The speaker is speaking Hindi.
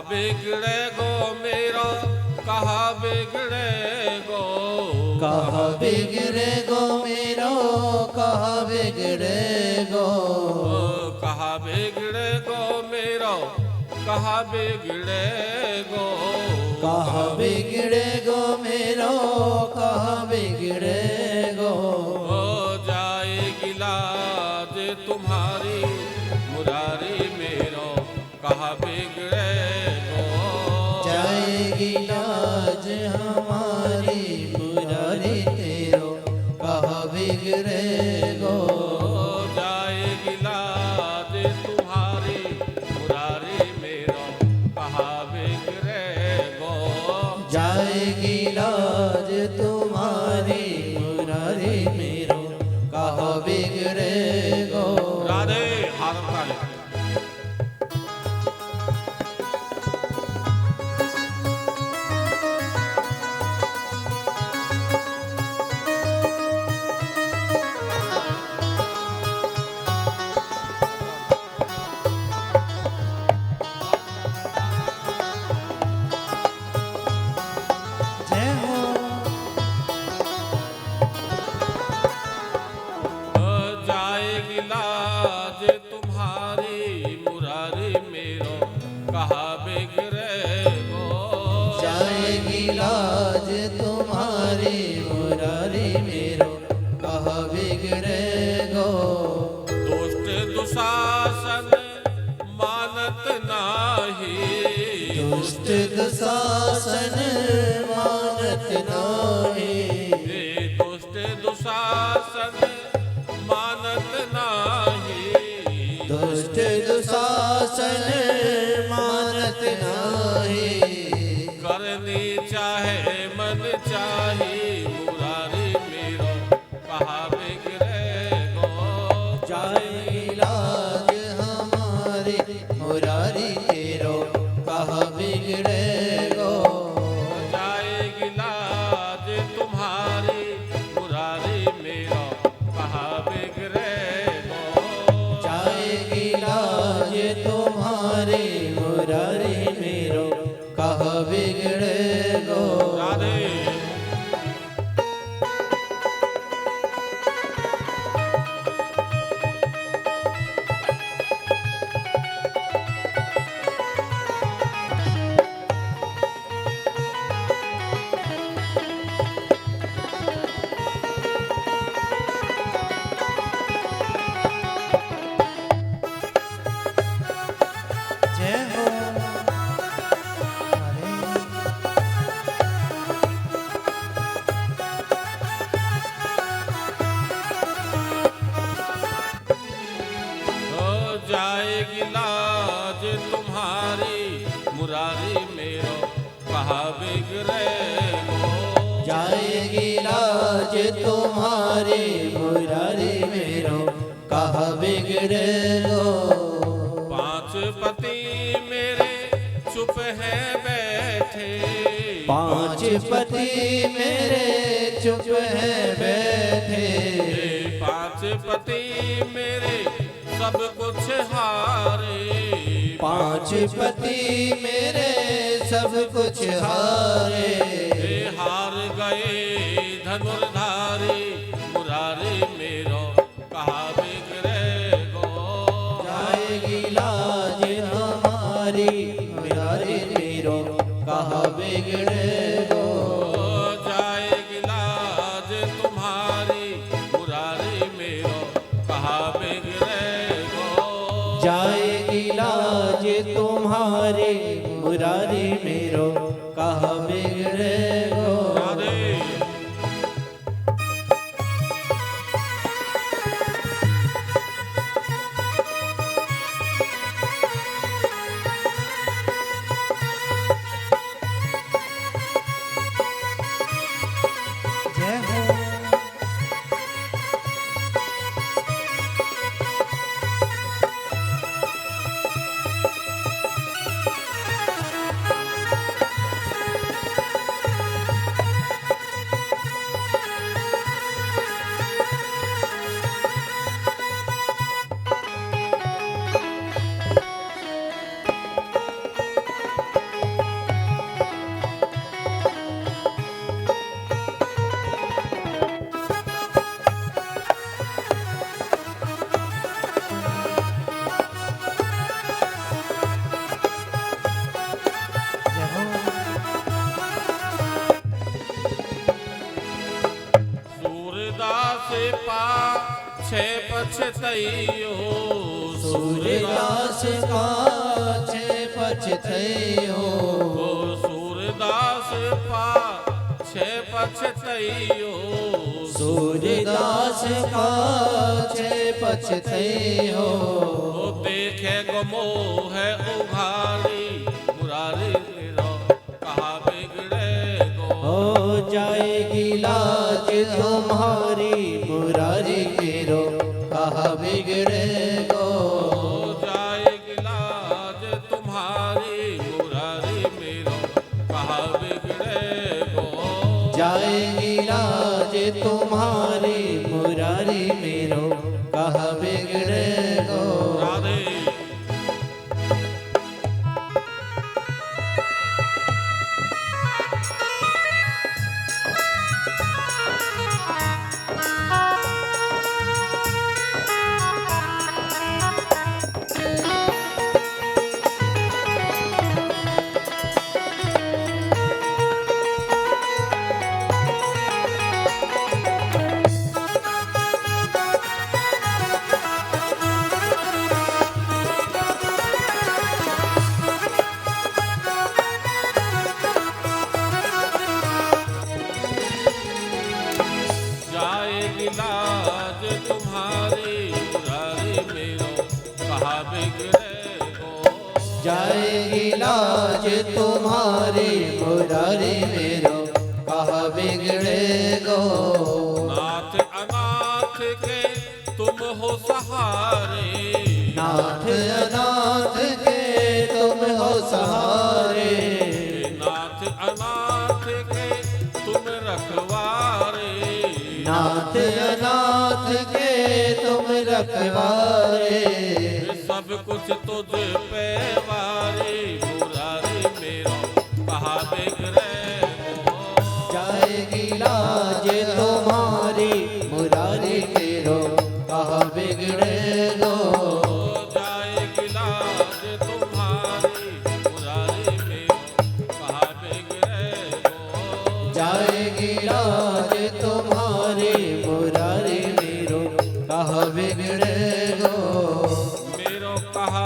बिगड़े गो मेरो कहा बिगड़े गो, कहा बिगड़े गो मेरो कहा बिगड़े गो, कहा बिगड़े गो मेरो कहा बिगड़े गो, कहा बिगड़े गो मेरो कहा बिगड़े गो। जाएगी लाज तुम्हारी मुरारी मेरो कहा बिगड़े गो, जाएगी लाज हमारी मुरारी तेरो कहा बिगड़े गो, जाएगी लाज तुम्हारी मुरारी मेरो कहा बिगड़े गो, जाएगी लाज तुम्हारी मुरारी मेरो कहा बिगड़े गो। राधे हारम काले। जय हो जाएगी लाज तुम्हारी मुरारी मेरो कहा बिगड़े गो, जाएगी लाज तुम्हारी मुरारी मेरो कहा बिगड़े गो। दुष्ट दुशासन मानत नाही, दुष्ट दुशासन मानत नाही, दुष्ट दुशासन मानत नाही, दुष्ट दुशासन मानत नाही, करनी चाहे मन चाहे मुरारी मेरो कहा बिगड़े गो, जाएगी लाज हमारी मुरारी तेरो कहा बिगड़े गो, जाएगी लाज तुम्हारी मुरारी मेरो कहा बिगड़े गो, जाएगी लाज तुम्हारी मुरारी मेरो कहा बिगड़े गो। राधे जय हो हो जाएगी लाज तुम्हारी मुरारी मेरो कहा बिगड़े गो, जाएगी लाज तुम्हारी मुरारी मेरो कहा बिगड़े गो। पांच पति मेरे चुप हैं बैठे, पांच पति मेरे चुप हैं बैठे, पांच पति मेरे सब कुछ हारे, पांच पति मेरे सब कुछ हारे, हार गए धनुर्धारी मुरारी मेरो कहा बिगड़े गो, जाएगी लाज हमारी मुरारी मेरो कहा बिगड़े गो, जाएगी लाज तुम्हारी मुरारी मेरो कहा बिगड़े गो, जाएगी लाज तुम्हारी मुरारी मेरो कहा बिगड़े गो। राधे जय हो पाछे पछतैयो सूरदास पाछे पछतैयो सूरदास पाछे पछतैयो सूरदास पाछे पछतैयो देखे गो मोह उघारी मुरारी मेरो कहा बिगड़े गो हो जाएगी लाज तुम्हारी मुरारी मेरो कहा बिगड़े गो जाएगी लाज तुम्हारी मुरारी मेरो कहा बिगड़े गो जाएगी लाज तुम्हारी मुरारी मेरो कहा बिगड़े गो राधे जाएगी लाज तुम्हारी मुरारी मेरो कहा बिगड़े गो जाएगी लाज तुम्हारी मुरारी मेरो कहा बिगड़े गो नाथ अनाथ के तुम हो सहारे नाथ अनाथ के तुम हो सहारे नाथ अनाथ के तुम रखवारे नाथ अनाथ के तुम रखवारे सब कुछ तुझ पे वारी मुरारी मेरो कहा बिगड़े गो जाएगी लाज तुम्हारी मुरारी मेरो कहा बिगड़े गो जाएगी लाज तुम्हारी मुरारी मेरो कहा बिगड़े गो जाएगी लाज तुम्हारी मुरारी मेरो कहा बिगड़े गो मेरो कहा